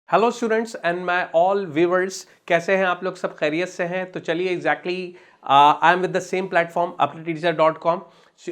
Hello students and my all viewers, कैसे हैं आप लोग? सब खैरियत से हैं? तो चलिए exactly I am with the same platform aptitudeteacher.com।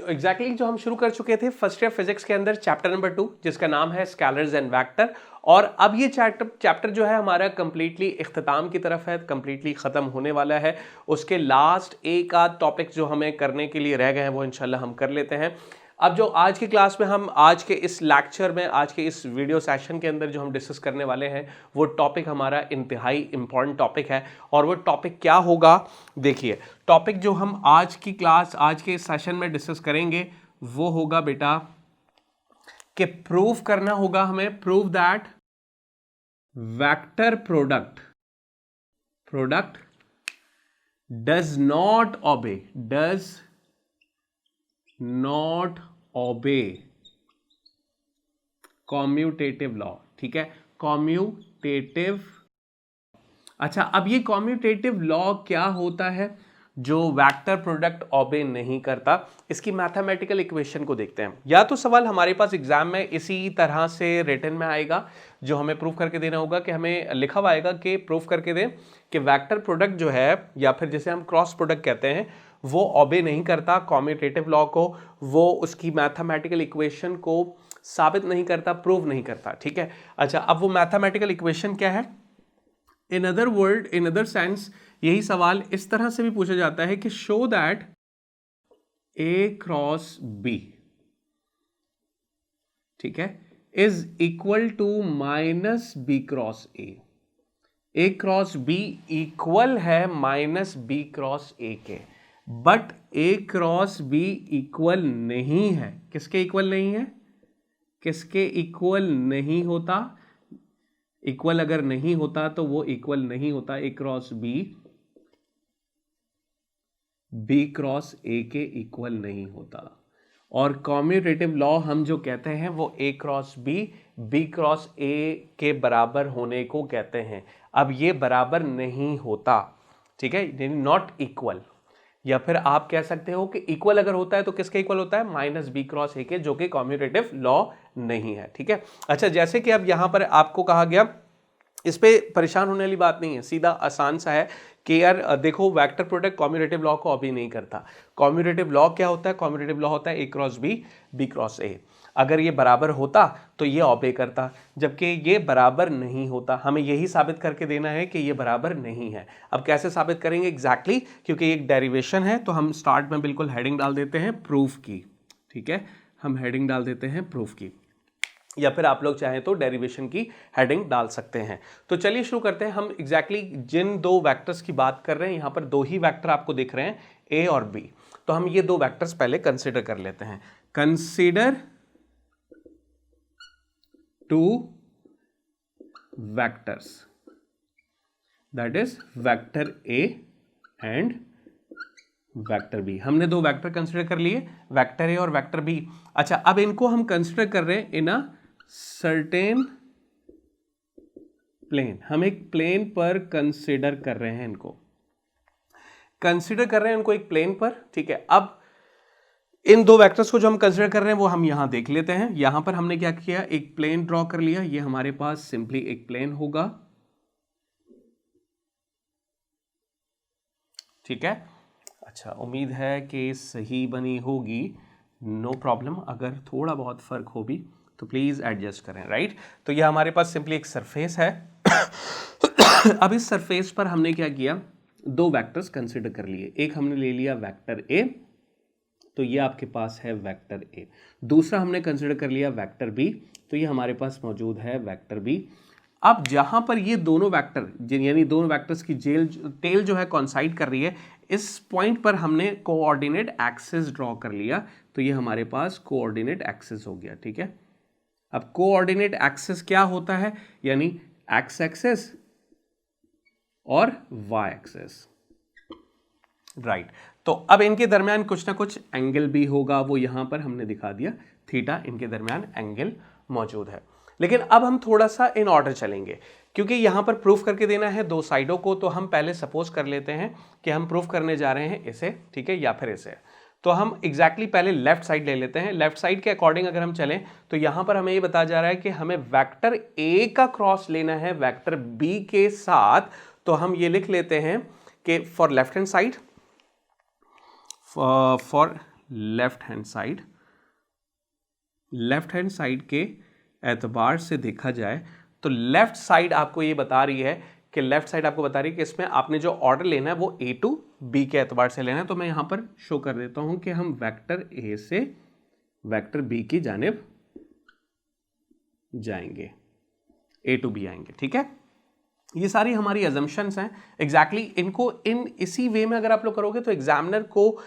Exactly जो हम शुरू कर चुके थे फर्स्ट ईयर फिजिक्स के अंदर चैप्टर नंबर 2 जिसका नाम है स्केलर्स एंड वेक्टर। और अब ये चैप्टर जो है हमारा कंप्लीटली इख्तिताम की तरफ है, कंप्लीटली ख़त्म होने वाला है। उसके लास्ट एक आध टॉपिक जो हमें करने के लिए रह गए हैं वो इंशाल्लाह हम कर लेते हैं। अब जो आज की क्लास में हम आज के इस लेक्चर में आज के इस वीडियो सेशन के अंदर जो हम डिस्कस करने वाले हैं वो टॉपिक हमारा इंतहाई इंपॉर्टेंट टॉपिक है। और वो टॉपिक क्या होगा, देखिए टॉपिक जो हम आज की क्लास आज के इस सेशन में डिस्कस करेंगे वो होगा बेटा कि प्रूव करना होगा हमें, prove that vector product does not obey commutative law. ठीक है, कॉम्यूटेटिव। अच्छा, अब ये कॉम्यूटेटिव लॉ क्या होता है जो वेक्टर प्रोडक्ट ओबे नहीं करता? इसकी मैथमेटिकल इक्वेशन को देखते हैं। या तो सवाल हमारे पास एग्जाम में इसी तरह से रिटन में आएगा जो हमें प्रूफ करके देना होगा, कि हमें लिखा हुआ आएगा कि प्रूफ करके दें कि वेक्टर प्रोडक्ट जो है या फिर जिसे हम क्रॉस प्रोडक्ट कहते हैं वो ओबे नहीं करता कॉम्यूटेटिव लॉ को, वो उसकी मैथमेटिकल इक्वेशन को साबित नहीं करता, प्रूव नहीं करता। ठीक है, अच्छा अब वो मैथमेटिकल इक्वेशन क्या है? इन अदर सेंस यही सवाल इस तरह से भी पूछा जाता है कि show that A cross B, ठीक है, is equal to minus B cross A cross B equal है माइनस बी क्रॉस ए के, but A cross B equal नहीं है। किसके इक्वल नहीं है? किसके इक्वल नहीं होता? इक्वल अगर नहीं होता तो वो इक्वल नहीं होता ए क्रॉस बी क्रॉस ए के इक्वल नहीं होता। और कॉम्यूटेटिव लॉ हम जो कहते हैं वो ए क्रॉस बी क्रॉस ए के बराबर होने को कहते हैं। अब ये बराबर नहीं होता, ठीक है, यानी नॉट इक्वल। या फिर आप कह सकते हो कि इक्वल अगर होता है तो किसके इक्वल होता है? माइनस बी क्रॉस ए के, जो कि कॉम्यूटेटिव लॉ नहीं है। ठीक है, अच्छा जैसे कि अब यहां पर आपको कहा गया, इस पे परेशान होने वाली बात नहीं है, सीधा आसान सा है कि यार देखो वेक्टर प्रोडक्ट कॉम्यूटेटिव लॉ को अभी नहीं करता। कॉम्यूटेटिव लॉ क्या होता है? कॉम्यूटेटिव लॉ होता है ए क्रॉस बी क्रॉस ए। अगर ये बराबर होता तो ये ओबे करता, जबकि ये बराबर नहीं होता। हमें यही साबित करके देना है कि ये बराबर नहीं है। अब कैसे साबित करेंगे एग्जैक्टली, क्योंकि एक डेरिवेशन है तो हम स्टार्ट में बिल्कुल हेडिंग डाल देते हैं प्रूफ की। ठीक है, हम हेडिंग डाल देते हैं प्रूफ की, या फिर आप लोग चाहें तो डेरिवेशन की हेडिंग डाल सकते हैं। तो चलिए शुरू करते हैं। हम एग्जैक्टली जिन दो वेक्टर्स की बात कर रहे हैं, यहां पर दो ही वेक्टर आपको दिख रहे हैं, ए और बी। तो हम ये दो वेक्टर्स पहले कंसीडर कर लेते हैं। Consider two vectors, that is vector A and vector B. हमने दो वेक्टर कंसीडर कर लिए, वेक्टर ए और वेक्टर बी। अच्छा, अब इनको हम कंसीडर कर रहे हैं इन अ सर्टेन प्लेन। हम एक प्लेन पर कंसीडर कर रहे हैं, इनको कंसीडर कर रहे हैं, इनको एक प्लेन पर। ठीक है, अब इन दो वेक्टर्स को जो हम कंसीडर कर रहे हैं वो हम यहां देख लेते हैं। यहां पर हमने क्या किया, एक प्लेन ड्रॉ कर लिया। ये हमारे पास सिंपली एक प्लेन होगा। ठीक है, अच्छा उम्मीद है कि सही बनी होगी, नो प्रॉब्लम। अगर थोड़ा बहुत फर्क हो भी तो प्लीज एडजस्ट करें, राइट। तो ये हमारे पास सिंपली एक सरफेस है। अब इस सरफेस पर हमने क्या किया, दो वेक्टर्स कंसीडर कर लिए। एक हमने ले लिया वेक्टर ए, तो ये आपके पास है वेक्टर ए। दूसरा हमने कंसीडर कर लिया वेक्टर बी, तो ये हमारे पास मौजूद है वेक्टर बी। अब जहां पर ये दोनों वेक्टर यानी दोनों वेक्टर्स की टेल जो है कॉन्साइड कर रही है, इस पॉइंट पर हमने कोऑर्डिनेट एक्सिस ड्रॉ कर लिया, तो ये हमारे पास कोऑर्डिनेट एक्सिस हो गया। ठीक है, अब कोऑर्डिनेट एक्सिस क्या होता है? यानी एक्स एक्सिस और वाई एक्सिस, राइट। तो अब इनके दरमियान कुछ ना कुछ एंगल भी होगा, वो यहां पर हमने दिखा दिया, थीटा। इनके दरमियान एंगल मौजूद है। लेकिन अब हम थोड़ा सा इन ऑर्डर चलेंगे, क्योंकि यहां पर प्रूफ करके देना है दो साइडों को। तो हम पहले सपोज कर लेते हैं कि हम प्रूफ करने जा रहे हैं इसे, ठीक है, या फिर इसे। तो हम एग्जैक्टली पहले लेफ्ट साइड ले लेते हैं। लेफ्ट साइड के अकॉर्डिंग अगर हम चलें तो यहां पर हमें ये बताया जा रहा है कि हमें वेक्टर ए का क्रॉस लेना है वेक्टर बी के साथ। तो हम ये लिख लेते हैं कि for left hand side, for left hand side के एतबार से देखा जाए तो लेफ्ट साइड आपको ये बता रही है कि इसमें आपने जो ऑर्डर लेना है वो ए टू बी के एतबार से लेना है। तो मैं यहां पर शो कर देता हूं कि हम वेक्टर ए से वेक्टर बी की जानिब जाएंगे, ए टू बी आएंगे। ठीक है, ये सारी हमारी अजम्पशंस हैं। एग्जैक्टली इनको इसी वे में अगर आप लोग करोगे तो एग्जामिनर को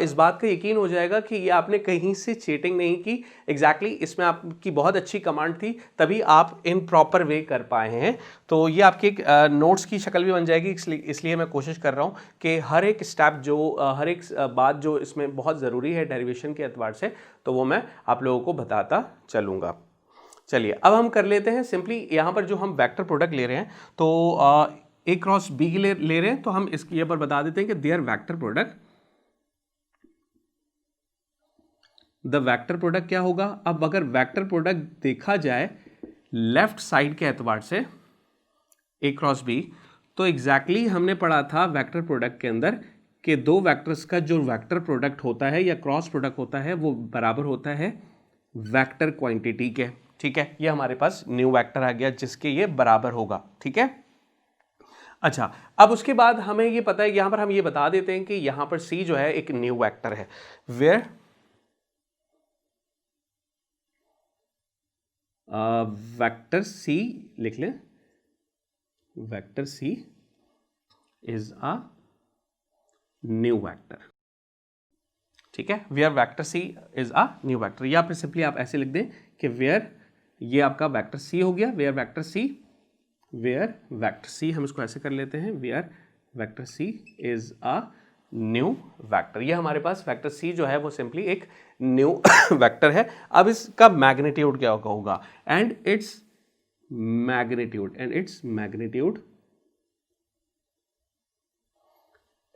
इस बात का यकीन हो जाएगा कि ये आपने कहीं से चीटिंग नहीं की। एग्जैक्टली इसमें आपकी बहुत अच्छी कमांड थी, तभी आप इन प्रॉपर वे कर पाए हैं। तो ये आपके नोट्स की शक्ल भी बन जाएगी। इसलिए मैं कोशिश कर रहा हूँ कि हर एक स्टेप हर एक बात जो इसमें बहुत ज़रूरी है डेरिवेशन के एतबार से, तो वो मैं आप लोगों को बताता चलूँगा। चलिए अब हम कर लेते हैं सिंपली। यहां पर जो हम वेक्टर प्रोडक्ट ले रहे हैं तो ए क्रॉस बी ले रहे हैं, तो हम इसके ये पर बता देते हैं कि their vector product, the vector product क्या होगा। अब अगर वेक्टर प्रोडक्ट देखा जाए लेफ्ट साइड के एतबार से ए क्रॉस बी, तो एग्जैक्टली हमने पढ़ा था वेक्टर प्रोडक्ट के अंदर कि दो वेक्टर्स का जो वेक्टर प्रोडक्ट होता है या क्रॉस प्रोडक्ट होता है वो बराबर होता है वेक्टर क्वांटिटी के। ठीक है, ये हमारे पास न्यू वेक्टर आ गया जिसके ये बराबर होगा। ठीक है, अच्छा अब उसके बाद हमें ये पता है, यहां पर हम ये बता देते हैं कि यहां पर सी जो है एक न्यू वेक्टर है, वेयर वेक्टर सी लिख लें, vector C is a new vector. ठीक है, where vector C is a new vector, या फिर सिंपली आप ऐसे लिख दें कि वेयर, ये आपका वेक्टर सी हो गया, वेयर वेक्टर सी हम इसको ऐसे कर लेते हैं, where vector C is a new vector. ये हमारे पास वेक्टर सी जो है वो सिंपली एक न्यू वेक्टर है। अब इसका मैग्नीट्यूड क्या होगा, एंड इट्स मैग्नीट्यूड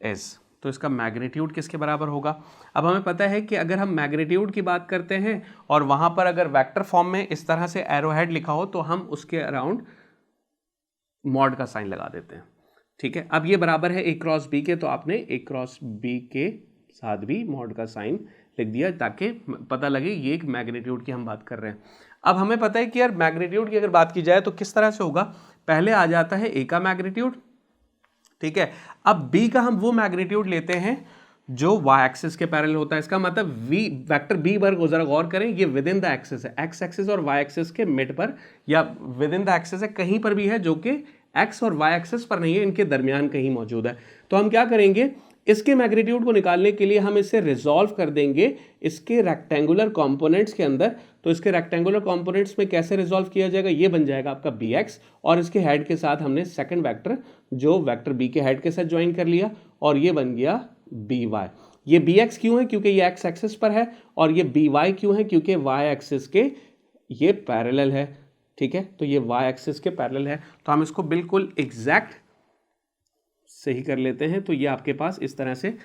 इज, तो इसका मैग्नीट्यूड किसके बराबर होगा। अब हमें पता है कि अगर हम मैग्नीट्यूड की बात करते हैं और वहां पर अगर वेक्टर फॉर्म में इस तरह से एरो हेड लिखा हो तो हम उसके अराउंड मॉड का साइन लगा देते हैं। ठीक है, अब ये बराबर है ए क्रॉस बी के, तो आपने ए क्रॉस बी के साथ भी मॉड का साइन लिख दिया ताकि पता लगे ये एक मैग्नीट्यूड की हम बात कर रहे हैं। अब हमें पता है कि यार मैग्नीट्यूड की अगर बात की जाए तो किस तरह से होगा, पहले आ जाता है ए का मैग्नीट्यूड। ठीक है, अब b का हम वो मैग्नीट्यूड लेते हैं जो y एक्सिस के पैरेलल होता है। इसका मतलब v वेक्टर b पर जरा गौर करें, ये विद इन द एक्सिस है, x एक्सिस और y एक्सिस के मिड पर, या विद इन द एक्सिस है, कहीं पर भी है जो कि x और y एक्सिस पर नहीं है, इनके दरमियान कहीं मौजूद है। तो हम क्या करेंगे, इसके मैग्नीट्यूड को निकालने के लिए हम इसे रिजॉल्व कर देंगे इसके रेक्टेंगुलर कंपोनेंट्स के अंदर। तो इसके रेक्टेंगुलर कंपोनेंट्स में कैसे रिजॉल्व किया जाएगा, ये बन जाएगा आपका bx, और इसके हेड के साथ हमने सेकंड वेक्टर जो वेक्टर b के हेड के साथ ज्वाइन कर लिया, और ये बन गया by। ये bx क्यों है, क्योंकि ये x एक्सिस पर है, और ये by क्यों है, क्योंकि y एक्सिस के ये पैरेलल है। ठीक है, तो ये y एक्सिस के पैरेलल है, तो हम इसको बिल्कुल एग्जैक्ट सही कर लेते हैं। तो ये आपके पास इस तरह से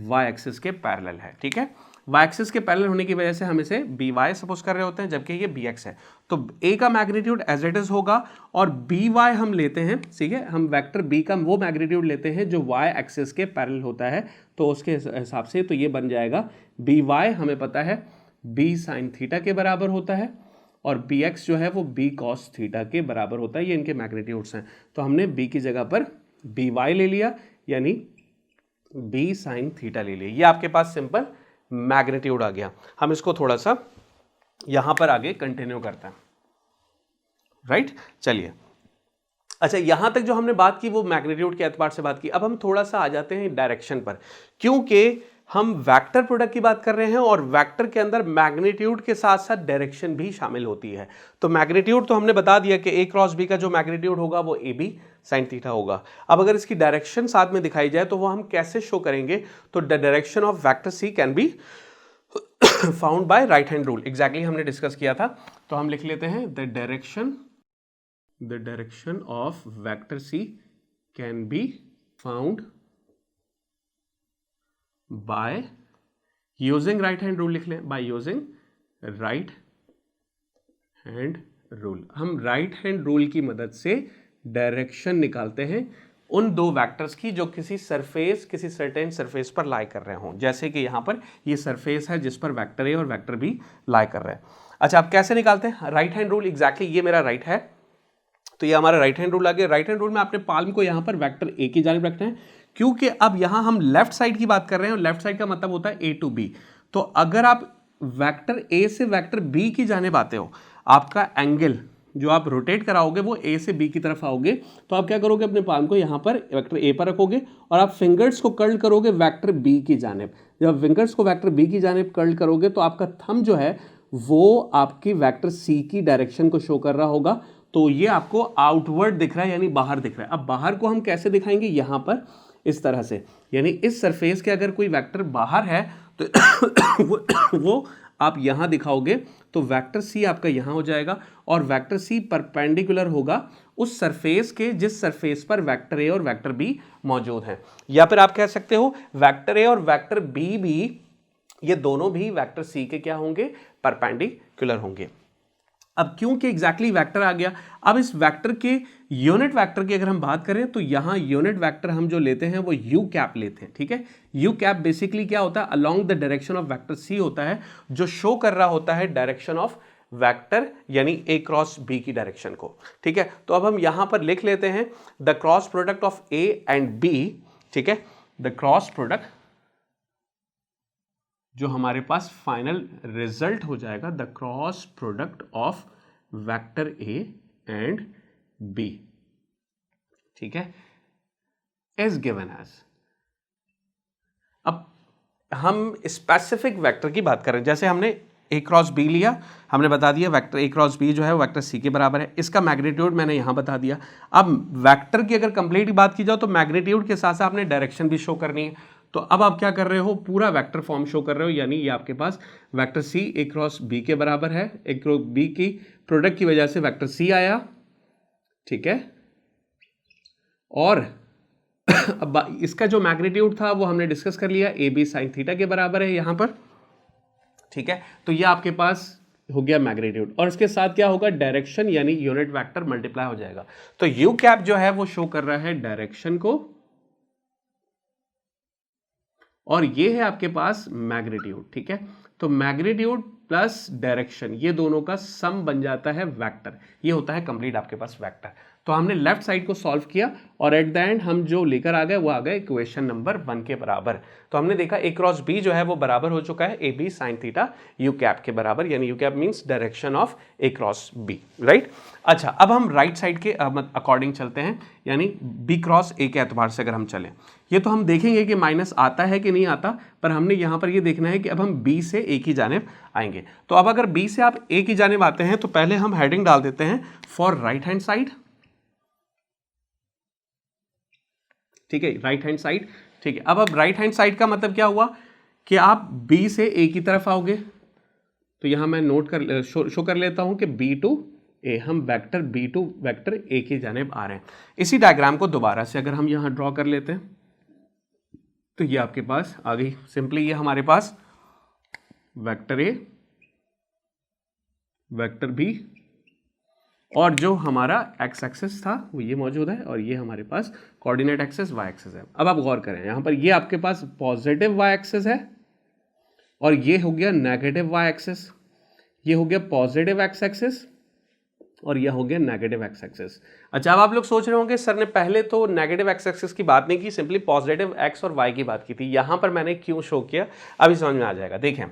y एक्सिस के पैरेलल है। ठीक है, y एक्सिस के पैरेलल होने की वजह से हम इसे by सपोज कर रहे होते हैं, जबकि ये bx है। तो a का मैग्नीट्यूड एज इट इज होगा, और by हम लेते हैं, ठीक है, हम वेक्टर b का वो मैग्नीट्यूड लेते हैं जो y एक्सिस के पैरेलल होता है। तो उसके हिसाब से तो ये बन जाएगा by, हमें पता है b साइन थीटा के बराबर होता है, और bx जो है वो b कॉस थीटा के बराबर होता है। ये इनके मैग्नीट्यूड्स हैं, तो हमने b की जगह पर by ले लिया, यानी b साइन थीटा ले लिया। ये आपके पास सिंपल मैग्नीट्यूड आ गया। हम इसको थोड़ा सा यहां पर आगे कंटिन्यू करते हैं, राइट। चलिए, अच्छा यहां तक जो हमने बात की वो मैग्नीट्यूड के एतबार से बात की। अब हम थोड़ा सा आ जाते हैं डायरेक्शन पर, क्योंकि हम वेक्टर प्रोडक्ट की बात कर रहे हैं और वेक्टर के अंदर मैग्नीट्यूड के साथ साथ डायरेक्शन भी शामिल होती है। तो मैग्नीट्यूड तो हमने बता दिया कि ए क्रॉस बी का जो मैग्नीट्यूड होगा वो ए बी साइन थीटा होगा। अब अगर इसकी डायरेक्शन साथ में दिखाई जाए तो वो हम कैसे शो करेंगे, तो the direction of vector C can be found by right hand rule. Exactly हमने डिस्कस किया था, तो हम लिख लेते हैं the direction of vector C can be found by using right hand rule लिख लें, by using right hand rule. हम राइट हैंड रूल की मदद से डायरेक्शन निकालते हैं उन दो वेक्टर्स की जो किसी सरफेस, किसी सर्टेन सरफेस पर लाई कर रहे हों। जैसे कि यहां पर ये सरफेस है जिस पर वेक्टर ए और वेक्टर बी लाई कर रहे हैं। अच्छा, अब कैसे निकालते हैं राइट हैंड रूल? एग्जैक्टली ये मेरा राइट है, तो ये हमारा राइट हैंड रूल आ गया। राइट हैंड रूल में आपने पाल्म को यहां पर वेक्टर ए की जानिब रखना है, क्योंकि अब यहां हम लेफ्ट साइड की बात कर रहे हैं और लेफ्ट साइड का मतलब होता है ए टू बी। तो अगर आप वेक्टर ए से वेक्टर बी की जानिब आते हो, आपका एंगल जो आप रोटेट कराओगे वो ए से बी की तरफ आओगे, तो आप क्या करोगे, अपने पाल्म को यहां पर वेक्टर ए पर रखोगे और आप फिंगर्स को कर्ल करोगे वेक्टर बी की जानिब। जब फिंगर्स को वेक्टर बी की जानिब कर्ल करोगे तो आपका थंब जो है वो आपकी वेक्टर सी की डायरेक्शन को शो कर रहा होगा। तो ये आपको आउटवर्ड दिख रहा है, यानी बाहर दिख रहा है। अब बाहर को हम कैसे दिखाएंगे, यहां पर इस तरह से, यानी इस सरफेस के अगर कोई वेक्टर बाहर है तो वो आप यहां दिखाओगे तो वेक्टर सी आपका यहां हो जाएगा और वेक्टर सी परपेंडिकुलर होगा उस सरफेस के जिस सरफेस पर वेक्टर ए और वेक्टर बी मौजूद हैं। या फिर आप कह सकते हो वेक्टर ए और वेक्टर बी भी, ये दोनों भी वेक्टर सी के क्या होंगे, परपेंडिकुलर होंगे। अब क्योंकि एग्जैक्टली वेक्टर आ गया, अब इस वेक्टर के यूनिट वेक्टर की अगर हम बात करें तो यहां यूनिट वेक्टर हम जो लेते हैं वो यू कैप लेते हैं। ठीक है, यू कैप बेसिकली क्या होता है, along the direction of vector C होता है, जो शो कर रहा होता है डायरेक्शन ऑफ वेक्टर यानी ए क्रॉस बी की डायरेक्शन को। ठीक है, तो अब हम यहां पर लिख लेते हैं the cross product of A and B. ठीक है, द क्रॉस प्रोडक्ट जो हमारे पास फाइनल रिजल्ट हो जाएगा, the cross product of vector A and B, ठीक है, इज गिवन एज। अब हम स्पेसिफिक वेक्टर की बात कर रहे हैं, जैसे हमने ए क्रॉस बी लिया, हमने बता दिया वेक्टर ए क्रॉस बी जो है वेक्टर सी के बराबर है, इसका मैग्नीट्यूड मैंने यहां बता दिया। अब वेक्टर की अगर कंप्लीट बात की जाए तो मैग्नीट्यूड के साथ साथ आपने डायरेक्शन भी शो करनी है। तो अब आप क्या कर रहे हो, पूरा वेक्टर फॉर्म शो कर रहे हो, यानी ये आपके पास वेक्टर सी ए क्रॉस बी के बराबर है, ए क्रॉस बी की प्रोडक्ट की वजह से वेक्टर सी आया। ठीक है, और अब इसका जो मैग्नीट्यूड था वो हमने डिस्कस कर लिया, ए बी साइन थीटा के बराबर है यहां पर। ठीक है, तो ये आपके पास हो गया मैग्नीट्यूड, और इसके साथ क्या होगा, डायरेक्शन यानी यूनिट वेक्टर मल्टीप्लाई हो जाएगा। तो यू कैप जो है वो शो कर रहा है डायरेक्शन को, और ये है आपके पास मैग्नीट्यूड। ठीक है, तो मैग्नीट्यूड प्लस डायरेक्शन ये दोनों का सम बन जाता है वेक्टर, ये होता है कंप्लीट आपके पास वेक्टर। तो हमने लेफ्ट साइड को सॉल्व किया और एट द एंड हम जो लेकर आ गए वो आ गए इक्वेशन नंबर 1 के बराबर। तो हमने देखा ए क्रॉस बी जो है वो बराबर हो चुका है A B sine theta U cap के बराबर, यानी U cap means direction of A cross B, right. अच्छा, अब हम राइट साइड के अकॉर्डिंग चलते हैं, यानी बी क्रॉस ए के एतबार से अगर हम चलें, ये तो हम देखेंगे कि माइनस आता है कि नहीं आता, पर हमने यहां पर ये देखना है कि अब हम बी से ए की जानिब आएंगे। तो अब अगर बी से आप ए की जानिब आते हैं तो पहले हम हेडिंग डाल देते हैं फॉर राइट हैंड साइड। ठीक है, राइट हैंड साइड। ठीक है, अब राइट हैंड साइड का मतलब क्या हुआ कि आप बी से ए की तरफ आओगे, तो यहां मैं नोट कर शो कर लेता हूं कि बी टू ए, हम vector B to vector A की जानिब आ रहे हैं। इसी डायग्राम को दोबारा से अगर हम यहां ड्रॉ कर लेते हैं तो ये आपके पास आ गई सिंपली, ये हमारे पास वेक्टर ए वेक्टर बी और जो हमारा एक्स एक्सिस था वो ये मौजूद है, और ये हमारे पास कोऑर्डिनेट एक्सिस वाई एक्सिस है। अब आप गौर करें, यहां पर ये आपके पास पॉजिटिव वाई एक्सिस है और ये हो गया नेगेटिव वाई एक्सिस, ये हो गया पॉजिटिव एक्स एक्सिस और यह हो गया नेगेटिव एक्स एक्सिस। अच्छा, अब आप लोग सोच रहे होंगे सर ने पहले तो नेगेटिव एक्स एक्सिस की बात नहीं की, सिंपली पॉजिटिव एक्स और वाई की बात की थी, यहां पर मैंने क्यों शो किया अभी समझ में आ जाएगा। देखें,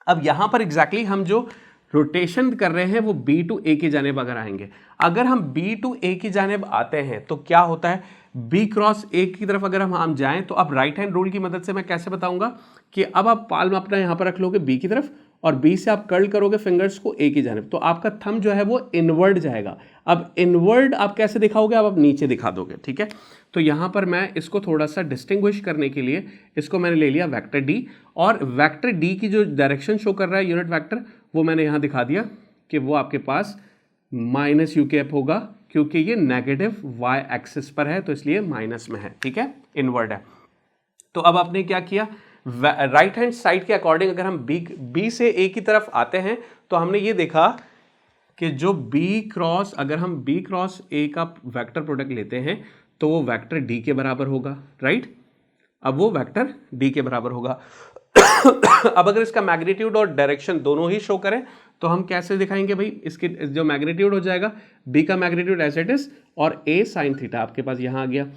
अब यहां पर एग्जैक्टली हम जो रोटेशन कर रहे हैं वो बी टू ए की जानिब अगर आएंगे, अगर हम बी टू ए की जानिब आते हैं तो क्या होता है, बी क्रॉस ए की तरफ अगर हम जाएं तो अब राइट हैंड रूल की मदद से मैं कैसे बताऊंगा कि अब आप पाल्म अपना यहां पर रख लोगे बी की तरफ और बी से आप कर्ल करोगे फिंगर्स को ए की जानिब, तो आपका थंब जो है वो इनवर्ड जाएगा। अब इनवर्ड आप कैसे दिखाओगे, अब आप नीचे दिखा दोगे। ठीक है, तो यहां पर मैं इसको थोड़ा सा डिस्टिंग्विश करने के लिए इसको मैंने ले लिया वेक्टर डी, और वेक्टर डी की जो डायरेक्शन शो कर रहा है यूनिट वेक्टर वो मैंने यहां दिखा दिया कि वो आपके पास माइनस यू कैप होगा, क्योंकि ये नेगेटिव वाई एक्सिस पर है तो इसलिए माइनस में है। ठीक है, इनवर्ड है। तो अब आपने क्या किया, राइट हैंड साइड के अकॉर्डिंग अगर हम बी से ए की तरफ आते हैं तो हमने ये देखा कि जो बी क्रॉस, अगर हम बी क्रॉस ए का वेक्टर प्रोडक्ट लेते हैं तो वो वेक्टर डी के बराबर होगा, राइट। अब वो वेक्टर डी के बराबर होगा। अब अगर इसका मैग्नीट्यूड और डायरेक्शन दोनों ही शो करें तो हम कैसे दिखाएंगे भाई, इसके जो मैग्नीट्यूड हो जाएगा बी का मैग्नीट्यूड एज इट इज और ए साइन थीटा आपके पास यहां आ गया।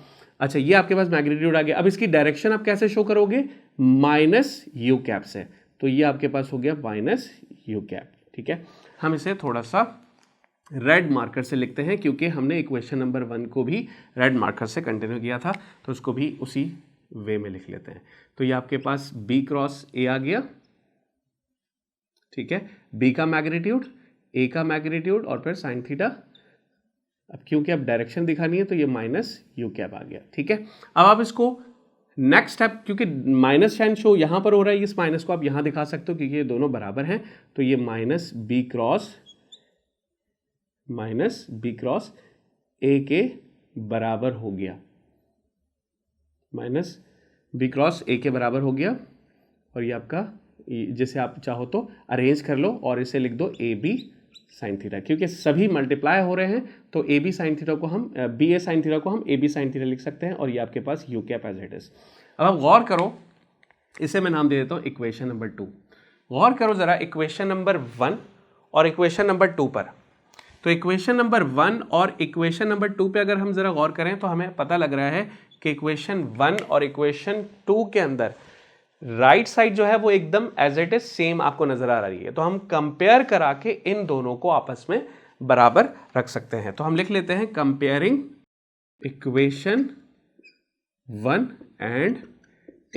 अच्छा, ये आपके पास मैग्नीट्यूड आ गया। अब इसकी डायरेक्शन आप कैसे शो करोगे, माइनस यू कैप से, तो ये आपके पास हो गया माइनस यू कैप। ठीक है, हम इसे थोड़ा सा रेड मार्कर से लिखते हैं क्योंकि हमने इक्वेशन नंबर 1 को भी रेड मार्कर से कंटिन्यू किया था, तो उसको भी उसी वे में लिख लेते हैं। तो ये आपके पास बी क्रॉस ए आ गया, ठीक है, बी का मैग्नीट्यूड, ए का मैग्नीट्यूड और फिर साइन थीटा। अब क्योंकि अब डायरेक्शन दिखानी है तो ये माइनस यू कैप आ गया। ठीक है, अब आप इसको नेक्स्ट स्टेप, क्योंकि माइनस साइन शो यहां पर हो रहा है, इस माइनस को आप यहां दिखा सकते हो क्योंकि ये दोनों बराबर हैं, तो ये माइनस बी क्रॉस ए के बराबर हो गया, माइनस बी क्रॉस ए के बराबर हो गया। और ये आपका, जिसे आप चाहो तो अरेंज कर लो और इसे लिख दो ए बी साइन थीटा, क्योंकि सभी मल्टीप्लाई हो रहे हैं तो ए बी साइन थीटा को हम बी ए साइन थीटा को हम ए बी साइन थीटा लिख सकते हैं और ये आपके पास U cap as it is. अब आप गौर करो, इसे मैं नाम दे देता हूँ इक्वेशन नंबर 2। गौर करो जरा इक्वेशन नंबर 1 और इक्वेशन नंबर 2 पर। तो इक्वेशन नंबर 1 और इक्वेशन नंबर 2 पे अगर हम जरा गौर करें तो हमें पता लग रहा है कि इक्वेशन 1 और इक्वेशन 2 के अंदर राइट साइड जो है वो एकदम एज इट इज सेम आपको नजर आ रही है। तो हम कंपेयर करा के इन दोनों को आपस में बराबर रख सकते हैं। तो हम लिख लेते हैं कंपेयरिंग इक्वेशन 1 एंड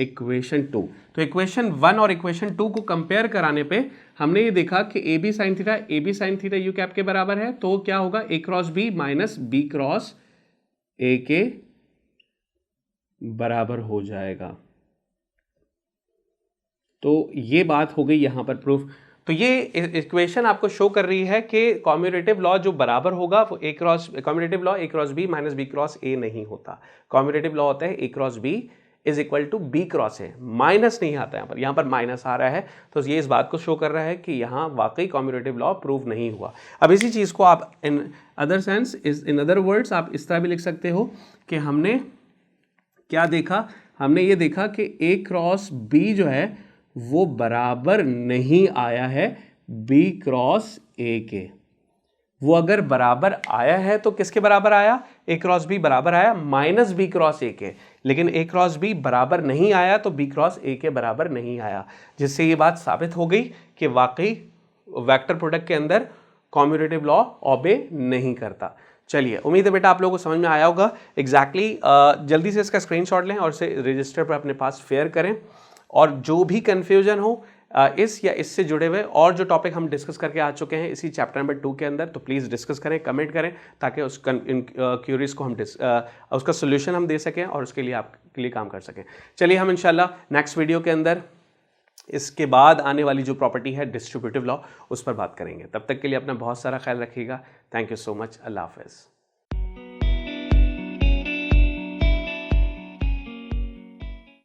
इक्वेशन 2। तो इक्वेशन 1 और इक्वेशन 2 को कंपेयर कराने पे हमने ये देखा कि A B sine theta U cap के बराबर है, तो क्या होगा, A cross B minus B cross A के बराबर हो जाएगा। तो ये बात हो गई यहां पर प्रूफ। तो ये इक्वेशन आपको शो कर रही है कि कॉम्यूटेटिव लॉ जो बराबर होगा वो commutative law A cross B minus B cross A नहीं होता। कॉम्यूटेटिव लॉ होता है A cross B is equal to B cross A, minus नहीं आता यहाँ पर माइनस आ रहा है, तो ये इस बात को शो कर रहा है कि यहाँ वाकई कॉम्यूटेटिव लॉ प्रूव नहीं हुआ। अब इसी चीज़ को आप इन अदर वर्ड्स आप इस तरह भी लिख सकते हो कि हमने क्या देखा, हमने ये देखा कि ए क्रॉस बी जो है वो बराबर नहीं आया है बी क्रॉस ए के। वो अगर बराबर आया है तो किसके बराबर आया, ए क्रॉस बी बराबर आया माइनस बी क्रॉस ए के, लेकिन ए क्रॉस बी बराबर नहीं आया तो बी क्रॉस ए के बराबर नहीं आया, जिससे ये बात साबित हो गई कि वाकई वेक्टर प्रोडक्ट के अंदर कॉम्यूटेटिव लॉ ऑबे नहीं करता। चलिए, उम्मीद है बेटा आप लोगों को समझ में आया होगा एग्जैक्टली। जल्दी से इसका स्क्रीनशॉट लें और इसे रजिस्टर पर अपने पास शेयर करें, और जो भी कंफ्यूजन हो इस या इससे जुड़े हुए और जो टॉपिक हम डिस्कस करके आ चुके हैं इसी चैप्टर नंबर 2 के अंदर, तो प्लीज़ डिस्कस करें, कमेंट करें, ताकि उस क्यूरीज को हम उसका सोल्यूशन हम दे सकें और उसके लिए आपके लिए काम कर सकें। चलिए, हम इंशाल्लाह नेक्स्ट वीडियो के अंदर इसके बाद आने वाली जो प्रॉपर्टी है डिस्ट्रीब्यूटिव लॉ, उस पर बात करेंगे। तब तक के लिए अपना बहुत सारा ख्याल रखिएगा। Thank you so much. अल्लाह हाफ़िज़।